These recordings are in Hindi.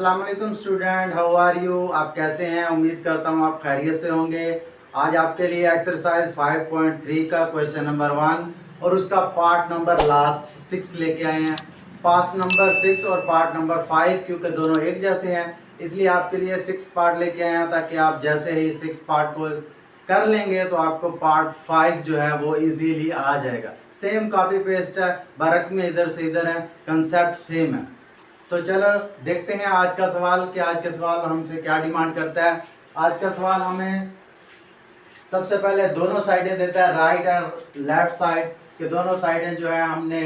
अस्सलाम वालेकुम स्टूडेंट, हाउ आर यू। आप कैसे हैं? उम्मीद करता हूँ आप खैरियत से होंगे। आज आपके लिए एक्सरसाइज 5.3 का क्वेश्चन नंबर 1 और उसका पार्ट नंबर लास्ट 6 लेके आए हैं। पार्ट नंबर 6 और पार्ट नंबर 5 क्योंकि दोनों एक जैसे हैं, इसलिए आपके लिए 6 पार्ट लेके आए हैं, ताकि आप जैसे ही 6 पार्ट को कर लेंगे तो आपको पार्ट 5 जो है वो इजीली आ जाएगा। सेम कॉपी पेस्ट है, बरक में इधर से इधर है, कंसेप्ट सेम है। तो चलो देखते हैं आज का सवाल कि आज का सवाल हमसे क्या डिमांड करता है। आज का सवाल हमें सबसे पहले दोनों साइडें देता है, राइट और लेफ्ट साइड के दोनों साइडें जो है हमने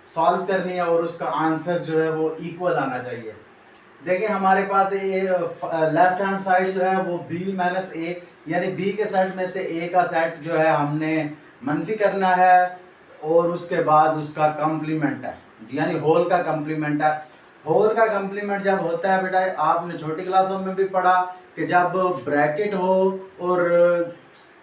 सॉल्व करनी है और उसका आंसर जो है वो इक्वल आना चाहिए। देखिए हमारे पास ये लेफ्ट हैंड साइड जो है वो b माइनस ए, यानी b के सेट में से a का सेट जो है हमने मनफी करना है और उसके बाद उसका कॉम्प्लीमेंट है, यानी होल का कॉम्प्लीमेंट है। होल का कॉम्प्लीमेंट जब होता है बेटा, आपने छोटी क्लासों में भी पढ़ा कि जब ब्रैकेट हो और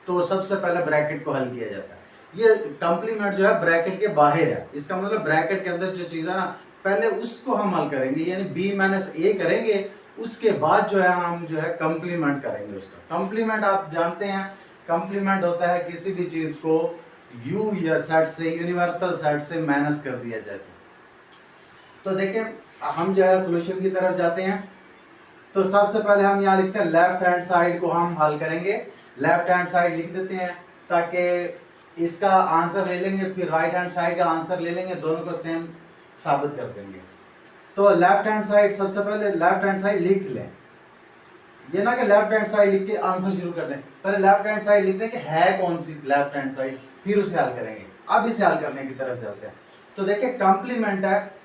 तो सबसे पहले ब्रैकेट को हल किया जाता है। ये कॉम्प्लीमेंट जो है ब्रैकेट के बाहर है, इसका मतलब ब्रैकेट के अंदर जो चीज़ है ना पहले उसको हम हल करेंगे, यानी b माइनस ए करेंगे, उसके बाद जो है हम जो है कॉम्प्लीमेंट करेंगे उसका। कॉम्प्लीमेंट आप जानते हैं, कॉम्प्लीमेंट होता है किसी भी चीज़ को u या सेट से, यूनिवर्सल सेट से माइनस कर दिया जाए। तो देखिए हम जो है सॉल्यूशन की तरफ जाते हैं। तो सबसे पहले हम यहाँ लिखते हैं लेफ्ट हैंड साइड को हम हल करेंगे। लेफ्ट हैंड साइड लिख देते हैं ताकि इसका आंसर ले लेंगे, फिर राइट हैंड साइड का आंसर ले लेंगे, दोनों को सेम साबित कर देंगे। तो लेफ्ट हैंड साइड सबसे पहले लेफ्ट हैंड साइड लिख लें, ये ना कि लेफ्ट हैंड साइड लिख के आंसर शुरू कर दें। पहले लेफ्ट हैंड साइड लिख दें कि है कौन सी लेफ्ट हैंड साइड, फिर उसे हल करेंगे। अब इसे हल करने की तरफ चलते हैं। तो देखिए कॉम्प्लीमेंट है,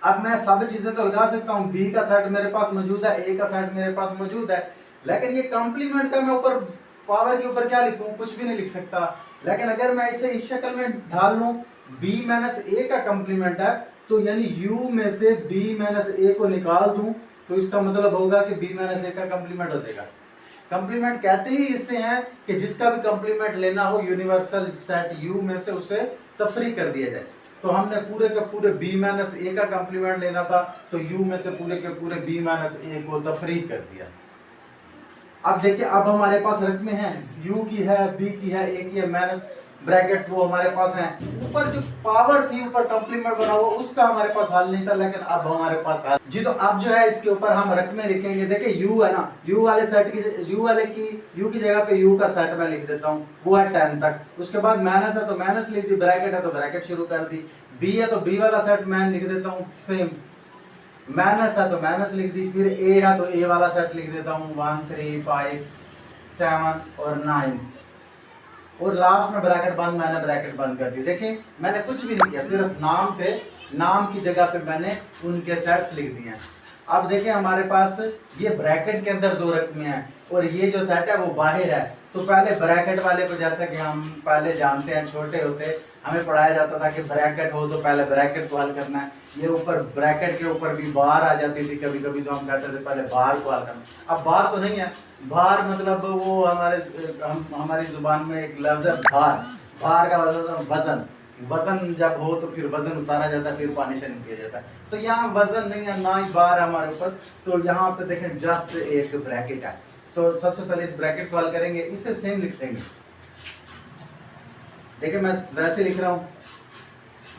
अब मैं सब चीजें तो लगा सकता हूँ, बी का सेट मेरे पास मौजूद है, ए का सेट मेरे पास मौजूद है, लेकिन ये कॉम्प्लीमेंट का मैं ऊपर पावर के ऊपर क्या लिखूं, कुछ भी नहीं लिख सकता। लेकिन अगर मैं इसे इस शक्ल में ढाल लूं, b माइनस ए का कॉम्प्लीमेंट है, तो यानी u में से b माइनस ए को निकाल दूं तो इसका मतलब होगा कि b माइनस ए का कॉम्प्लीमेंट हो जाएगा। कॉम्प्लीमेंट कहते ही इससे हैं कि जिसका भी कॉम्प्लीमेंट लेना हो यूनिवर्सल सेट u में से उसे तफरीक कर दिया जाए। तो हमने पूरे के पूरे b माइनस ए का कॉम्प्लीमेंट लेना था, तो u में से पूरे के पूरे b माइनस ए को तफरीक कर दिया। अब देखिए अब हमारे पास रकम है, u की है, b की है, a की है, माइनस ब्रैकेट्स वो हमारे पास हैं। ऊपर जो पावर थी, ऊपर कॉम्प्लीमेंट बना हुआ, उसका हमारे पास हल नहीं था, लेकिन अब हमारे पास हल जी। तो अब जो है इसके ऊपर हम रकमें लिखेंगे। देखिए u है ना, u वाले सेट की u की जगह पे u का सेट मैं लिख देता हूँ, वो है 10 तक। उसके बाद माइनस है तो माइनस लिख दी, ब्रैकेट है तो ब्रैकेट शुरू कर दी, b है तो b वाला सेट मैं लिख देता हूँ सेम, माइनस है तो माइनस लिख दी, फिर a है तो a वाला सेट लिख देता हूँ 1 3 5 7 और 9, और लास्ट में ब्रैकेट बंद, मैंने ब्रैकेट बंद कर दी। देखिए मैंने कुछ भी नहीं किया, सिर्फ नाम पे, नाम की जगह पे मैंने उनके सेट्स लिख दिए हैं। अब देखिए हमारे पास ये ब्रैकेट के अंदर दो रकमें हैं और ये जो सेट है वो बाहर है। तो पहले ब्रैकेट वाले को, जैसा कि हम पहले जानते हैं, छोटे होते हमें पढ़ाया जाता था कि ब्रैकेट हो तो पहले ब्रैकेट को हल करना है। ये ऊपर ब्रैकेट के ऊपर भी बार आ जाती थी कभी कभी, तो हम कहते थे पहले बार को हल करना। अब बार तो नहीं है, बार मतलब वो हमारी जुबान में एक लफ्ज है भार। भार का मतलब वजन, वजन जब हो तो फिर वजन उतारा जाता है, फिर पानिशन किया जाता है। तो यहाँ वजन नहीं है, ना ही बार हमारे ऊपर। तो यहाँ पे देखें जस्ट एक ब्रैकेट है। तो सबसे पहले इस ब्रैकेट को हल करेंगे, इसे सेम लिख देंगे। देखिए मैं वैसे लिख रहा हूँ,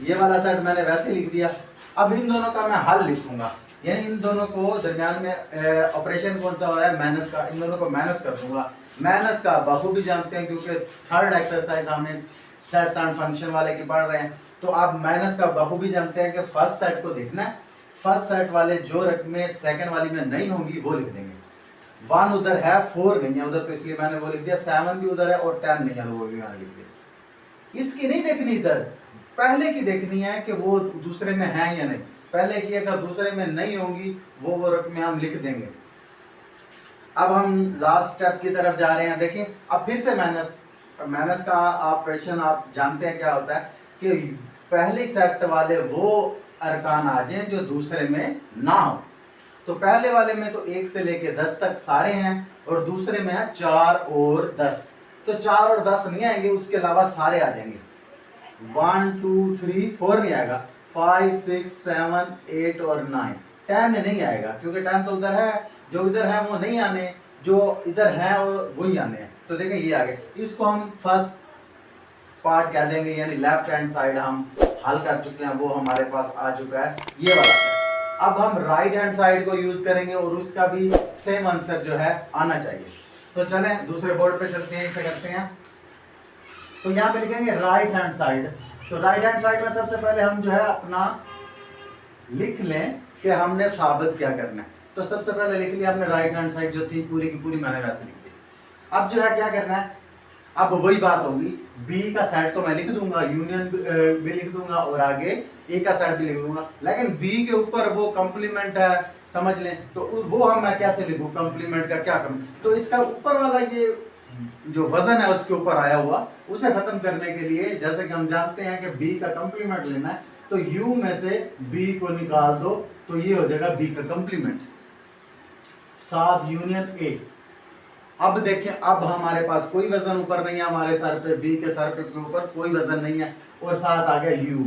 ये वाला सेट मैंने वैसे लिख दिया। अब इन दोनों का मैं हल लिखूंगा, यानी इन दोनों को दरमियान में ऑपरेशन कौन सा हो रहा है, माइनस का, इन दोनों को माइनस कर दूंगा। माइनस का बखूबी जानते हैं क्योंकि थर्ड एक्सरसाइज हमें सेट्स एंड फंक्शन वाले की पढ़ रहे हैं। तो आप माइनस का बखूबी जानते हैं कि फर्स्ट सेट को देखना है, फर्स्ट सेट वाले जो रकमें सेकंड वाली में नहीं होंगी वो लिख देंगे। 1 उधर है, 4 नहीं है उधर, तो इसलिए मैंने वो लिख दिया। 7 भी उधर है और 10 नहीं है, तो वो भी मैंने लिख दिया। इसकी नहीं देखनी इधर, पहले की देखनी है कि वो दूसरे में है या नहीं। पहले की अगर दूसरे में नहीं होंगी वो रकमें हम लिख देंगे। अब हम लास्ट स्टेप की तरफ जा रहे हैं। देखिए अब फिर से माइनस, माइनस का ऑपरेशन आप जानते हैं क्या होता है कि पहले सेट वाले वो अरकान आ जाएं जो दूसरे में ना हो। तो पहले वाले में तो 1 से लेके 10 तक सारे हैं और दूसरे में है 4 और 10। तो 4 और 10 नहीं आएंगे, उसके अलावा सारे आ जाएंगे। 1 2 3 4 नहीं आएगा, 5 6 7 8 और 9 10 नहीं आएगा क्योंकि 10 तो उधर है, जो इधर है वो नहीं आने, जो इधर है वही आने हैं। तो देखें ये आ गए, इसको हम फर्स्ट पार्ट कह देंगे, यानी लेफ्ट हैंड साइड हम हल कर चुके हैं, वो हमारे पास आ चुका है ये वाला सेट। अब हम राइट हैंड साइड को यूज करेंगे और उसका भी सेम आंसर जो है आना चाहिए। तो चलें दूसरे बोर्ड पे चलते हैं, इसे करते हैं। तो यहाँ पे लिखेंगे राइट हैंड साइड। तो राइट हैंड साइड में सबसे पहले हम जो है अपना लिख लें कि हमने साबित क्या करना है। तो सबसे पहले लिख लिया हमने राइट हैंड साइड जो थी पूरी की पूरी मैंने वैसे लिख दी। अब जो है क्या करना है, अब वही बात होगी, बी का सेट तो मैं लिख दूंगा, यूनियन भी लिख दूंगा और आगे ए का सेट भी लिख दूंगा, लेकिन बी के ऊपर वो कंप्लीमेंट है, समझ लें। तो वो हम मैं कैसे लिखूं, कंप्लीमेंट का क्या करूं। तो इसका ऊपर वाला ये जो वजन है उसके ऊपर आया हुआ, उसे खत्म करने के लिए जैसे कि हम जानते हैं कि बी का कंप्लीमेंट लेना है, तो u में से b को निकाल दो तो ये हो जाएगा b का कंप्लीमेंट 7 यूनियन a। अब देखें, अब हमारे पास कोई वजन ऊपर नहीं है, हमारे सर पे b के सर पे के ऊपर कोई वजन नहीं है और साथ आ गया u।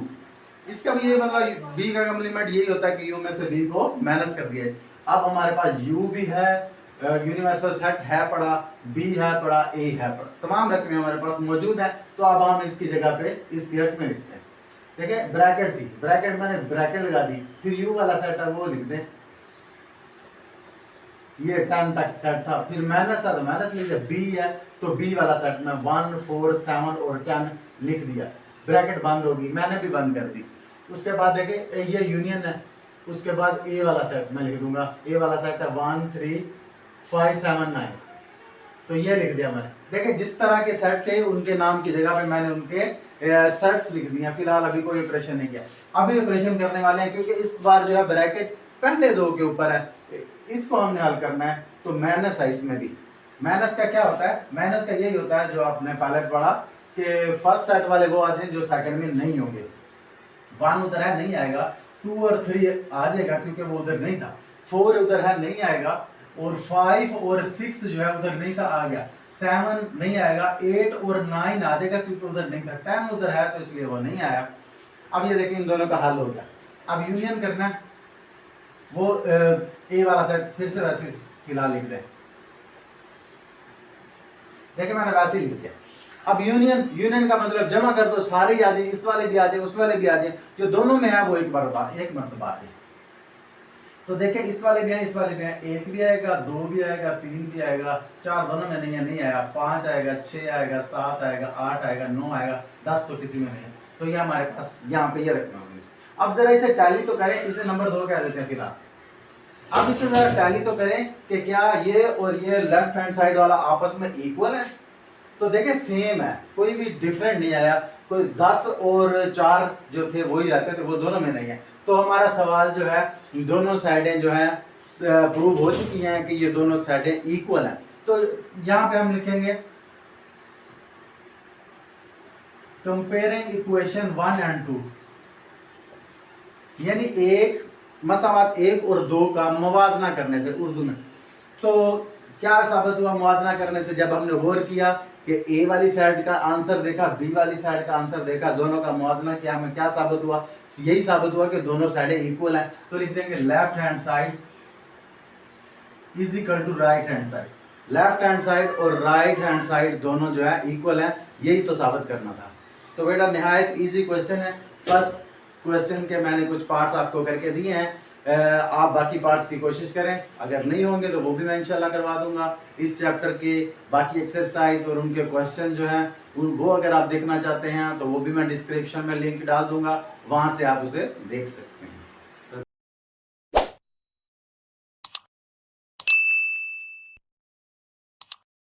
इसका भी ये मतलब b का कंप्लीमेंट यही होता है कि u में से b को माइनस कर दिया। अब हमारे पास u भी है, यूनिवर्सल सेट है पड़ा, b है पड़ा, a है पड़ा, तमाम रकमें हमारे पास मौजूद है। तो अब हम इसकी जगह पे इसकी रकमें लिखते हैं। देखिए ब्रैकेट थी, ब्रैकेट मैंने ब्रैकेट लगा दी, फिर u वाला सेट है वो लिख दें, ये 10 तक सेट था, फिर माइनस था तो माइनस लिख दिया, b है तो b वाला सेट में 1 4 7 और 10 लिख दिया, ब्रैकेट बंद होगी, मैंने भी बंद कर दी। उसके बाद देखिए ये यूनियन है, उसके बाद a वाला सेट मैं लिख दूंगा, a वाला सेट है 1 3 5 7 9, तो ये लिख दिया मैंने। देखिए जिस तरह के सेट थे उनके नाम की जगह पे मैंने उनके सेट्स लिख दिए। फिलहाल अभी कोई ऑपरेशन नहीं किया, अभी ऑपरेशन करने वाले हैं क्योंकि इस बार जो है ब्रैकेट पहले दो के ऊपर है, इसको हमने हल करना है। तो माइनस है, इसमें भी माइनस का क्या होता है, माइनस का यही होता है जो आपने पहले पढ़ा कि फर्स्ट सेट वाले वो आते हैं जो सेकंड में नहीं होंगे। 1 उधर है नहीं आएगा, 2 और 3 आ जाएगा क्योंकि वो उधर नहीं था, 4 उधर है नहीं आएगा, और 5 और 6 जो है उधर नहीं था आ गया, 7 नहीं आएगा, 8 और 9 आ जाएगा क्योंकि उधर नहीं था, 10 उधर है तो इसलिए वो नहीं आया। अब ये देखिए इन दोनों का हल हो गया। अब यूनियन करना है, वो ए वाला सेट फिर से वैसे फिलहाल लिख दें, देखिए मैंने वैसे ही लिख दिया। अब यूनियन, यूनियन का मतलब जमा कर दो, सारे आ जाए, इस वाले भी आ जाए उस वाले भी आ जाए, जो दोनों में है वो एक मरतबा है। तो देखिए इस वाले भी है, इस वाले भी है, 1 भी आएगा, 2 भी आएगा, 3 भी आएगा, 4 दोनों में नहीं है, नहीं आया, 5 आएगा, 6 आएगा, 7 आएगा, 8 आएगा, 9 आएगा, 10 तो किसी में नहीं है। तो ये हमारे पास यहाँ पे ये रखना होंगे। अब जरा इसे टैली तो करें, इसे नंबर 2 कह देते हैं फिलहाल। अब इसे जरा टैली तो करें कि क्या ये और ये लेफ्ट हैंड साइड वाला आपस में इक्वल है। तो देखें सेम है, कोई भी डिफरेंट नहीं आया, कोई 10 और 4 जो थे वही रहते थे, वो दोनों में नहीं है। तो हमारा सवाल जो है, दोनों साइडें जो है प्रूव हो चुकी हैं कि ये दोनों साइडें इक्वल हैं। तो यहाँ पे हम लिखेंगे कंपेयरिंग इक्वेशन 1 एंड 2, यानी एक मसावत 1 और 2 का मुवाजना करने से उर्दू में। तो क्या साबित हुआ मुवाजना करने से, जब हमने गौर किया कि ए वाली साइड का आंसर देखा, बी वाली साइड का आंसर देखा, दोनों का मुवाजना किया, हमें क्या साबित हुआ, यही साबित हुआ कि दोनों साइडें इक्वल हैं। तो लिख देंगे left hand side is equal to right hand side. Left hand side और राइट हैंड साइड दोनों जो है इक्वल हैं, यही तो साबित करना था। तो बेटा निहायत इजी क्वेश्चन है। फर्स्ट क्वेश्चन के मैंने कुछ पार्ट्स आपको करके दिए हैं, आप बाकी पार्ट्स की कोशिश करें, अगर नहीं होंगे तो वो भी मैं इंशाल्लाह करवा दूंगा। इस चैप्टर के बाकी एक्सरसाइज और उनके क्वेश्चन जो हैं वो अगर आप देखना चाहते हैं तो वो भी मैं डिस्क्रिप्शन में लिंक डाल दूंगा, वहां से आप उसे देख सकते हैं।